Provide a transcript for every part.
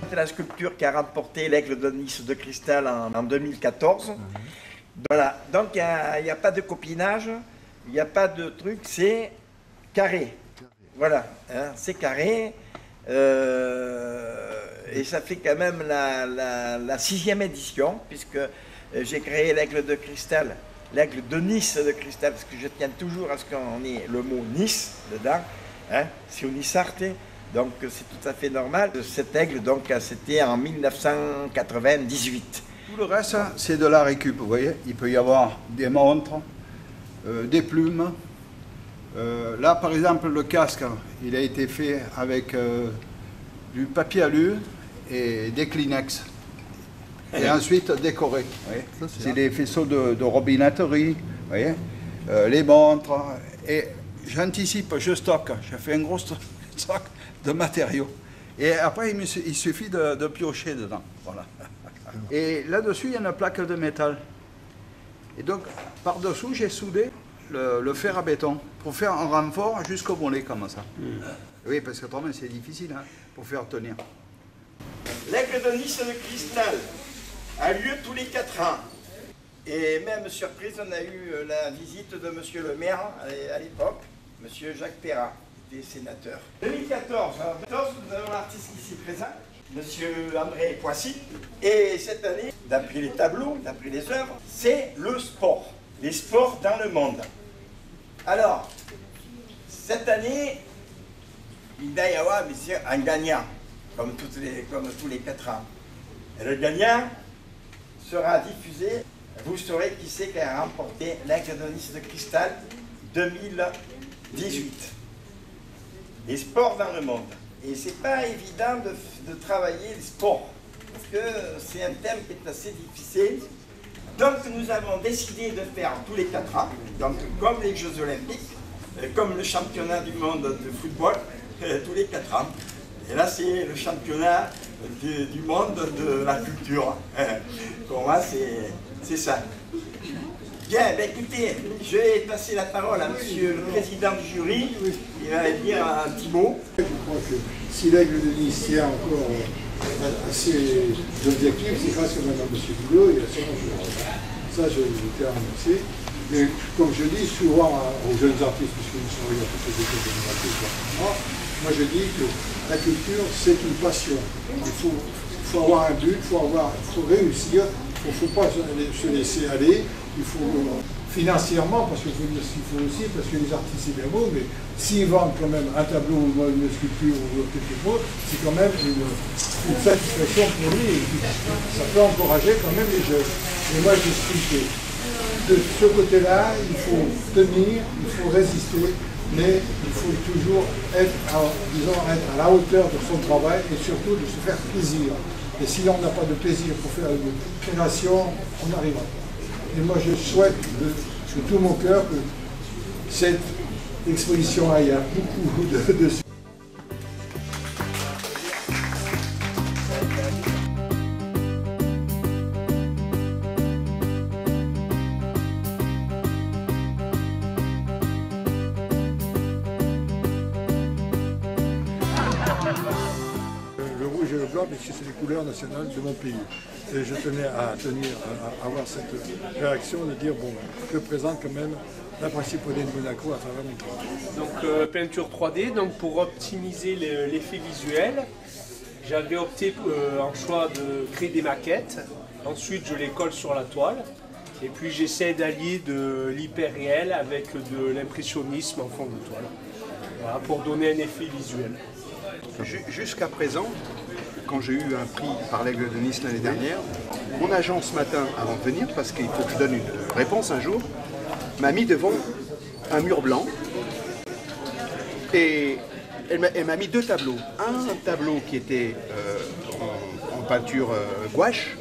C'est la sculpture qui a remporté l'Aigle de Nice de cristal en 2014. Voilà, donc il n'y a pas de copinage, il n'y a pas de truc, c'est carré. Voilà, hein, c'est carré. Et ça fait quand même la 6e édition, puisque j'ai créé l'Aigle de cristal, l'Aigle de Nice de cristal, parce que je tiens toujours à ce qu'on ait le mot Nice dedans, hein, si on y sortait. Donc c'est tout à fait normal. Cet aigle, donc, c'était en 1998. Tout le reste, c'est de la récup, vous voyez. Il peut y avoir des montres, des plumes. Là, par exemple, le casque, il a été fait avec du papier alu et des Kleenex. Et ensuite décoré. C'est des faisceaux de robinetterie, vous voyez. Les montres. Et j'anticipe, je stocke. Je fais un gros stock de matériaux. Et après, il suffit de piocher dedans. Voilà. Et là-dessus, il y a une plaque de métal. Et donc, par-dessous, j'ai soudé le fer à béton pour faire un renfort jusqu'au mollet, comme ça. Oui, parce que autrement, c'est difficile hein, pour faire tenir. L'Aigle de Nice de cristal a lieu tous les 4 ans. Et même surprise, on a eu la visite de monsieur le maire à l'époque, monsieur Jacques Perrat. Des sénateurs. 2014, nous avons l'artiste ici présent, monsieur André Poissy. Et cette année, d'après les tableaux, d'après les œuvres, c'est le sport. Les sports dans le monde. Alors, cette année, il va y avoir bien sûr un gagnant, comme tous les 4 ans. Et le gagnant sera diffusé. Vous saurez qui c'est qui a remporté l'Aigle de Nice de cristal 2018. Les sports dans le monde. Et c'est pas évident de travailler les sports, parce que c'est un thème qui est assez difficile. Donc nous avons décidé de faire tous les 4 ans, donc comme les Jeux Olympiques, comme le championnat du monde de football, tous les 4 ans. Et là c'est le championnat du monde de la culture. Pour moi c'est ça. Bien, ben écoutez, je vais passer la parole à monsieur le président du jury. Il va dire un petit mot. Je crois que si l'Aigle de Nice tient encore à ses objectifs, c'est grâce à Madame M. Boulot et à son entourage. Ça, je tiens à remercier. Et comme je dis souvent aux jeunes artistes, puisque nous sommes à toutes les écoles de l'artiste, moi je dis que la culture, c'est une passion. Il faut avoir un but, il faut réussir, il ne faut pas se laisser aller. Il faut financièrement, parce qu'il faut dire ce qu'il faut aussi, parce que les artistes c'est bien beau, mais s'ils vendent quand même un tableau ou une sculpture ou quelque chose, c'est quand même une satisfaction pour lui. Ça peut encourager quand même les jeunes. Et moi j'explique que de ce côté-là, il faut tenir, il faut résister, mais il faut toujours être à la hauteur de son travail et surtout de se faire plaisir. Et si on n'a pas de plaisir pour faire une création, on n'arrivera pas. Et moi, je souhaite de tout mon cœur que cette exposition aille à beaucoup de Le rouge et le blanc, puisque c'est les couleurs nationales de mon pays. Et je tenais à avoir cette réaction de dire, bon, je présente quand même la principauté de Monaco à travers mon travail. Donc peinture 3D, donc pour optimiser l'effet visuel, j'avais opté en choix de créer des maquettes. Ensuite je les colle sur la toile. Et puis j'essaie d'allier de l'hyper-réel avec de l'impressionnisme en fond de toile. Voilà, pour donner un effet visuel. Jusqu'à présent, quand j'ai eu un prix par l'Aigle de Nice l'année dernière, mon agent ce matin, avant de venir, parce qu'il faut que je donne une réponse un jour, m'a mis devant un mur blanc et Elle m'a mis 2 tableaux. Un tableau qui était en peinture gouache,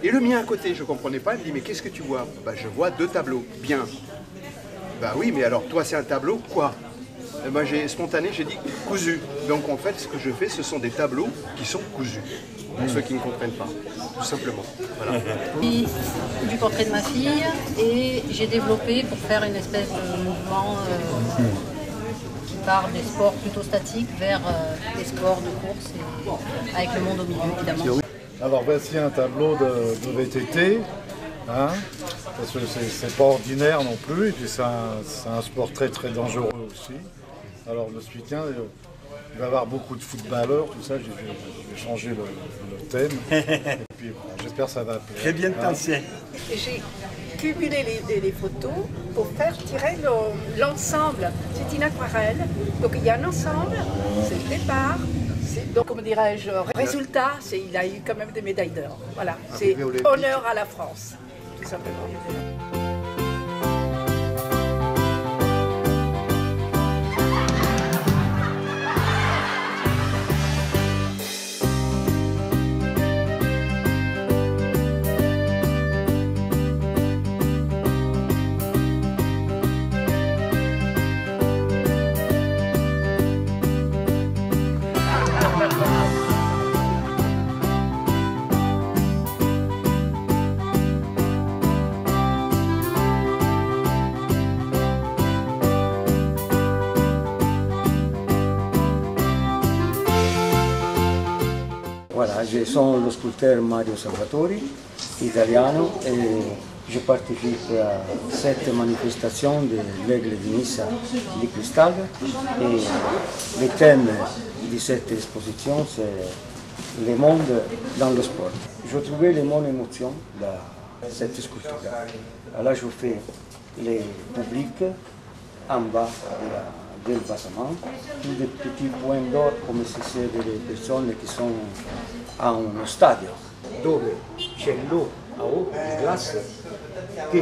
et le mien à côté. Je ne comprenais pas. Elle me dit, mais qu'est-ce que tu vois? Bah, je vois 2 tableaux. Bien. Bah oui, mais alors toi, c'est un tableau quoi? Et moi, spontané, j'ai dit cousu. Donc en fait, ce que je fais, ce sont des tableaux qui sont cousus. Pour ceux qui ne comprennent pas, tout simplement. Voilà. Du portrait de ma fille, et j'ai développé pour faire une espèce de mouvement qui part des sports plutôt statiques vers des sports de course et avec le monde au milieu évidemment. Alors voici un tableau de VTT, hein, parce que c'est pas ordinaire non plus, et puis c'est un sport très très dangereux aussi. Alors le soutien, il va y avoir beaucoup de footballeurs, tout ça, je vais changer le thème, et puis bon, j'espère que ça va plaire. Très bien pensé. J'ai cumulé les photos pour faire tirer l'ensemble. C'est une aquarelle, donc il y a un ensemble, c'est le départ. Donc, comment dirais-je, résultat, il a eu quand même des médailles d'or. Voilà, c'est honneur à la France, tout simplement. Voilà, je suis le sculpteur Mario Salvatori, italiano, et je participe à cette manifestation de l'Aigle de Nice du Cristal. Et le thème de cette exposition, c'est le monde dans le sport. Je trouvais le mot émotion dans cette sculpture. Alors je fais le public en bas del bâtiment, tous des petits points d'or comme si c'était des personnes qui sont à un stade, dove c'è l'eau à haute glace qui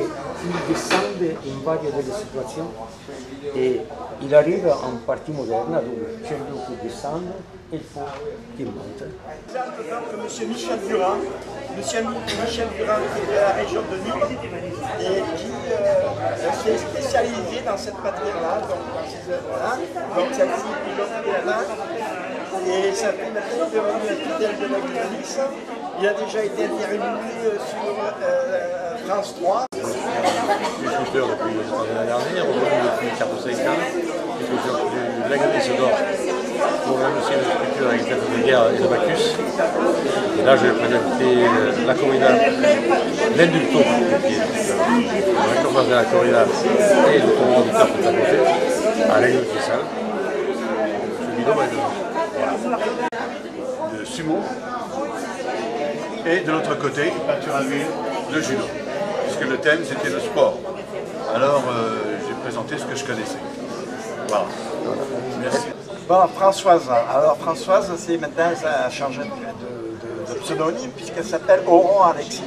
descend in varie delle situazioni et il arrive en partie moderne dove c'è l'eau qui descend et il faut qu'il monte. Monsieur Michel Burin, Michel Burin qui est de la région de Nîmes et qui est spécialisé dans cette matière-là, donc dans ces œuvres-là. Donc celle-ci, il l'a la main et ça fait maintenant devenu la tutelle de l'Aigle de Nice. Il a déjà été interviewé sur France 3. Je suis sculpteur depuis l'année dernière, aujourd'hui depuis 4 ou 5 ans. Je suis sculpteur de l'Aigle de Nice d'or pour un aussi une sculpture avec tête de guerre et de Bacchus. Et là, je vais présenter la corrida, l'indulto, qui est la récompense de la corrida et le tournoi du taf de à côté, à l'Aigle de Cristal. Ce bidon est de sumo. Et de l'autre côté, une peinture à l'huile de judo, puisque le thème c'était le sport. Alors j'ai présenté ce que je connaissais. Voilà. Merci. Bon, Françoise. Alors Françoise, c'est maintenant, ça a changé de pseudonyme puisqu'elle s'appelle Auron Alexis.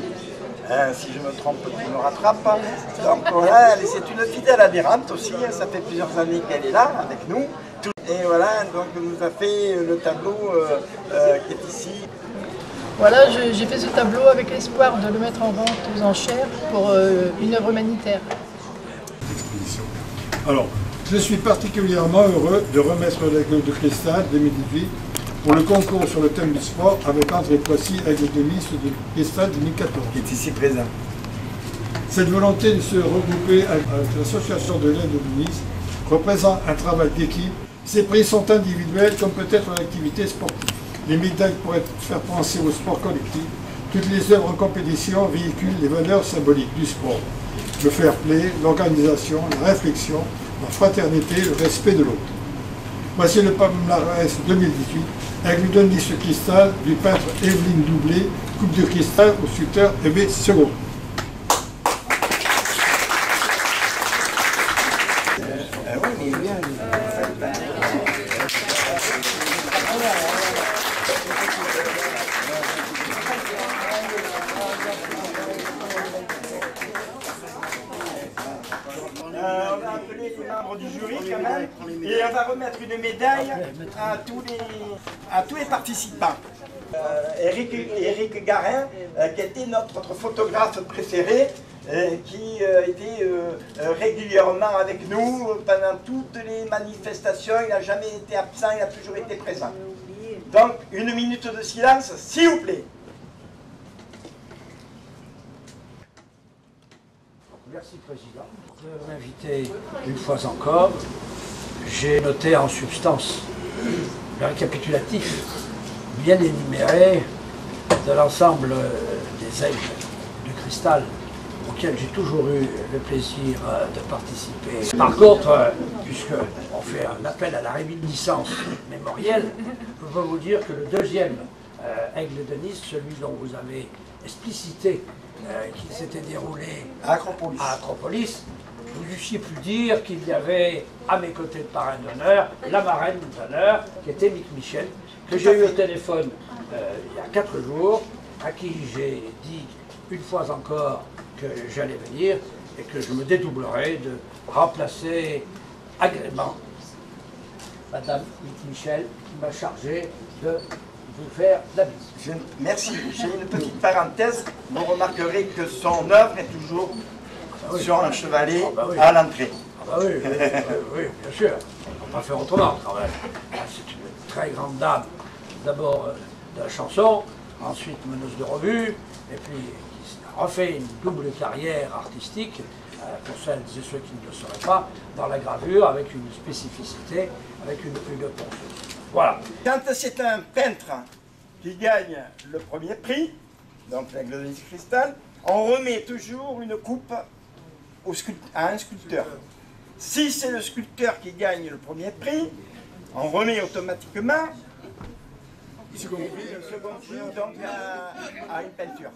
Si je me trompe, tu me rattrapes. Donc voilà, c'est une fidèle adhérente aussi, ça fait plusieurs années qu'elle est là avec nous. Et voilà, donc elle nous a fait le tableau qui est ici. Voilà, j'ai fait ce tableau avec l'espoir de le mettre en vente aux enchères pour une œuvre humanitaire. Alors, je suis particulièrement heureux de remettre l'Aigle de Cristal 2018 pour le concours sur le thème du sport avec André Poissy, Aigle de Nice de Cristal 2014. Qui est ici présent. Cette volonté de se regrouper avec l'association de l'Aigle de Nice représente un travail d'équipe. Ces prix sont individuels comme peut-être l'activité sportive. Les médailles pourraient faire penser au sport collectif. Toutes les œuvres en compétition véhiculent les valeurs symboliques du sport. Le fair play, l'organisation, la réflexion, la fraternité, le respect de l'autre. Voici le palmarès 2018, Aigle de Nice Cristal du peintre Evelyne Doublé, Coupe de Cristal au sculpteur Aimé Second. On a appelé les membres du jury quand même, et on va remettre une médaille à tous les participants. Éric Garin, qui était notre photographe préféré, qui était régulièrement avec nous pendant toutes les manifestations. Il n'a jamais été absent, il a toujours été présent. Donc, une minute de silence, s'il vous plaît. Merci Président de m'inviter une fois encore. J'ai noté en substance le récapitulatif bien énuméré de l'ensemble des aigles de cristal auxquels j'ai toujours eu le plaisir de participer. Par contre, puisqu'on fait un appel à la réminiscence mémorielle, je peux vous dire que le deuxième aigle de Nice, celui dont vous avez explicité qui s'était déroulé à Acropolis, vous eussiez pu dire qu'il y avait à mes côtés de parrain d'honneur la marraine d'honneur qui était Mick Michel, que j'ai eu au téléphone il y a 4 jours, à qui j'ai dit une fois encore que j'allais venir et que je me dédoublerais de remplacer agrément Madame Mick Michel qui m'a chargé de vous faire la bise. Merci. J'ai une petite parenthèse. Vous remarquerez que son œuvre est toujours sur un chevalet à l'entrée. Ah bah oui, oui, bien sûr. On ne peut pas faire autrement quand même. C'est une très grande dame, d'abord de la chanson, ensuite meneuse de revue, et puis qui refait une double carrière artistique, pour celles et ceux qui ne le sauraient pas, dans la gravure, avec une spécificité, avec une ponceuse. Voilà. Quand c'est un peintre qui gagne le premier prix, donc l'Aigle de Nice Cristal, on remet toujours une coupe à un sculpteur. Si c'est le sculpteur qui gagne le premier prix, on remet automatiquement le second prix donc à une peinture.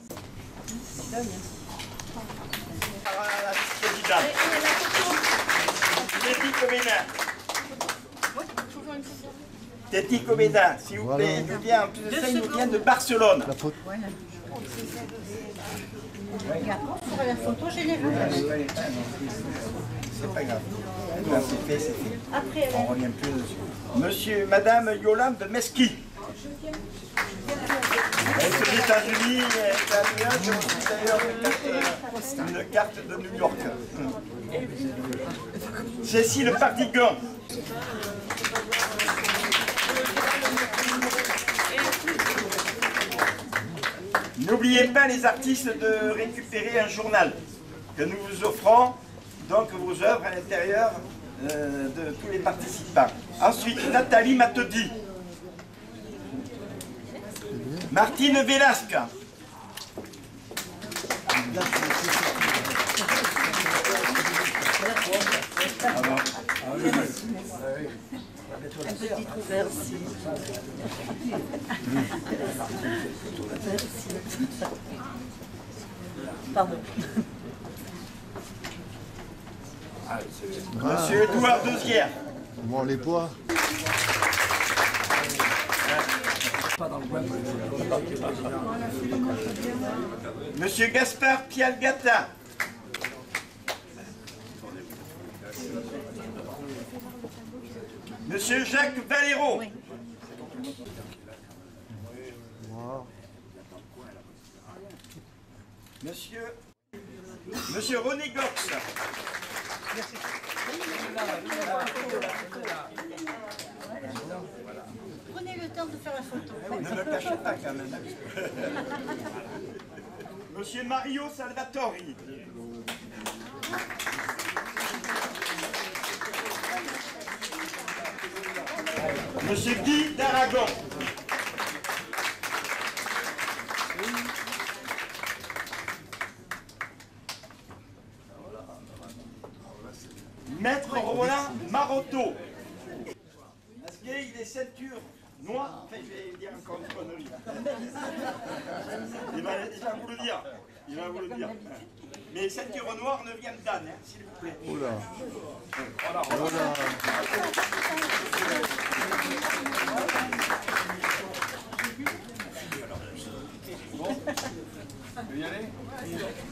À la vice-présidente. Téti Comeda, s'il vous plaît, il vient, en plus de ça, il nous vient de Barcelone. La photo générale. C'est pas grave. C'est fait. On ne revient plus dessus. Madame Yolande Mesqui. Elle est aux États-Unis, d'ailleurs une carte de New York. Cécile Pardigan. N'oubliez pas les artistes de récupérer un journal que nous vous offrons, donc vos œuvres à l'intérieur de tous les participants. Ensuite, Nathalie Matodi. Martine Velasca. Un petit trou vert ici. Pardon. Monsieur Édouard Deuzière. Bon, les poids. Monsieur Gaspard Pialgata. Monsieur Jacques Valero. Oui. Monsieur René Gox. Merci. Prenez le temps de faire la photo. Ne me cachez pas quand même. Monsieur Mario Salvatori. Monsieur Guy d'Aragon. Maître Roland Marotto. Est-ce qu'il y a des ceintures noires? Enfin, je vais dire encore une connerie. Il va vous le dire. Il va vous le dire. Mais ceintures noires ne viennent d'Anne, hein, s'il vous plaît. Oula. Voilà.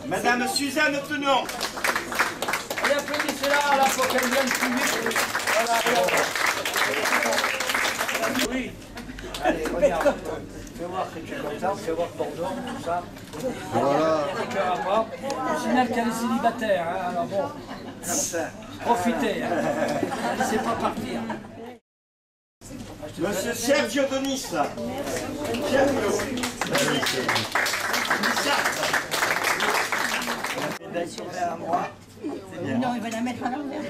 Madame Suzanne Tenon. Allez, applaudissez-la, là, pour qu'elle vienne plus vite. Oui. Allez, regarde. Fais voir que tu es content, fais voir Bordeaux, tout ça. Voilà. Au final qu'elle est célibataire, hein, alors bon, profitez, hein. Ne laissez pas partir. Monsieur Sergio Donis. Sergio. À moi. C'est bien. Non, il va la mettre à l'envers.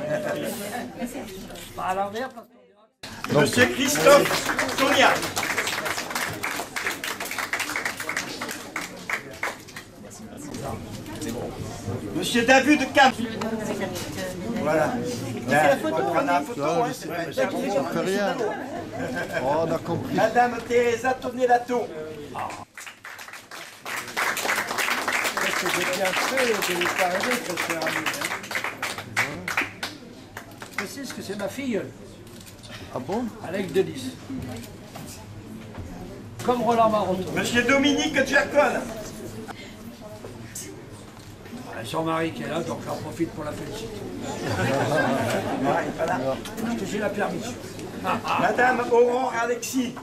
Pas à l'envers parce que... Monsieur Christophe Sonia. Monsieur David de Camp. Voilà. On prend la photo, hein, c'est vrai. Ça fait rien. Oh, on a compris. Madame Teresa Tonelato. J'ai bien fait de lui parler, ce cher ami. Je précise que c'est ma fille. Ah bon? Alex Delis. Comme Roland Maroto. Monsieur Dominique Giacone. Son mari qui est là, donc j'en profite pour la féliciter. J'ai la permission. Madame Aurore Alexis.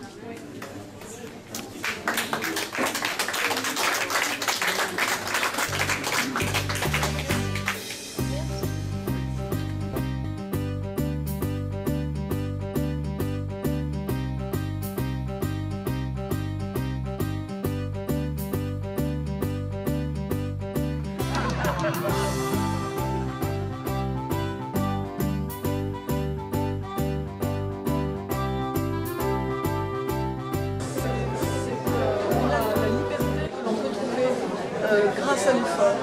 Grâce à l'effort.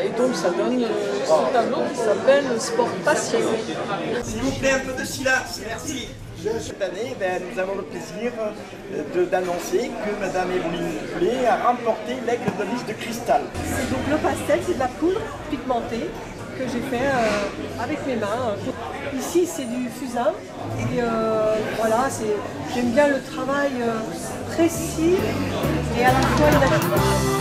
Et donc ça donne ce tableau qui s'appelle Sport Passion. S'il vous plaît, un peu de silence, merci. Cette année, nous avons le plaisir d'annoncer que Madame Evelyne Poulet a remporté l'aigle de lys de cristal. C'est donc le pastel, c'est de la poudre pigmentée que j'ai fait avec mes mains. Ici c'est du fusain et voilà, j'aime bien le travail précis et à la fois naturel.